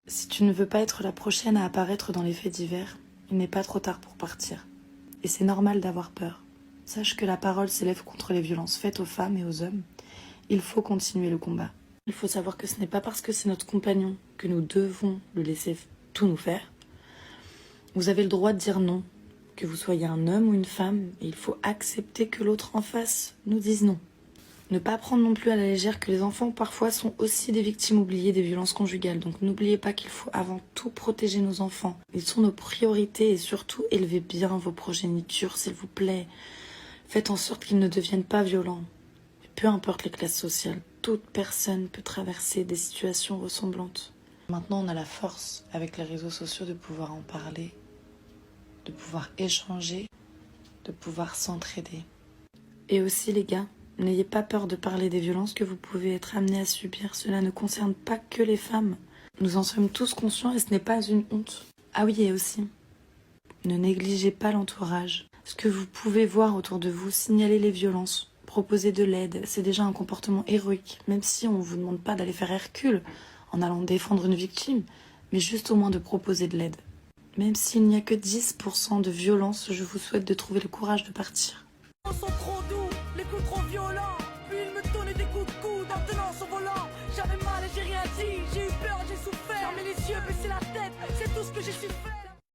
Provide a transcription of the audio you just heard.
Si tu ne veux pas être la prochaine à apparaître dans les faits divers, il n'est pas trop tard pour partir. Et c'est normal d'avoir peur. Sache que la parole s'élève contre les violences faites aux femmes et aux hommes. Il faut continuer le combat. Il faut savoir que ce n'est pas parce que c'est notre compagnon que nous devons le laisser tout nous faire. Vous avez le droit de dire non, que vous soyez un homme ou une femme, et il faut accepter que l'autre en face nous dise non. Ne pas prendre non plus à la légère que les enfants parfois sont aussi des victimes oubliées des violences conjugales. Donc n'oubliez pas qu'il faut avant tout protéger nos enfants. Ils sont nos priorités et surtout élevez bien vos progénitures, s'il vous plaît. Faites en sorte qu'ils ne deviennent pas violents. Et peu importe les classes sociales, toute personne peut traverser des situations ressemblantes. Maintenant, on a la force avec les réseaux sociaux de pouvoir en parler, de pouvoir échanger, de pouvoir s'entraider. Et aussi les gars, n'ayez pas peur de parler des violences que vous pouvez être amenés à subir. Cela ne concerne pas que les femmes. Nous en sommes tous conscients et ce n'est pas une honte. Ah oui, et aussi, ne négligez pas l'entourage. Ce que vous pouvez voir autour de vous, signalez les violences, proposer de l'aide. C'est déjà un comportement héroïque, même si on ne vous demande pas d'aller faire Hercule en allant défendre une victime, mais juste au moins de proposer de l'aide. Même s'il n'y a que 10% de violence, je vous souhaite de trouver le courage de partir. Sont trop doux, les coups trop violents. Puis il me donnait des coups de coude en tenant son volant. J'avais mal et j'ai rien dit, j'ai eu peur et j'ai souffert. Fermer les yeux, baisser la tête, c'est tout ce que j'ai su faire.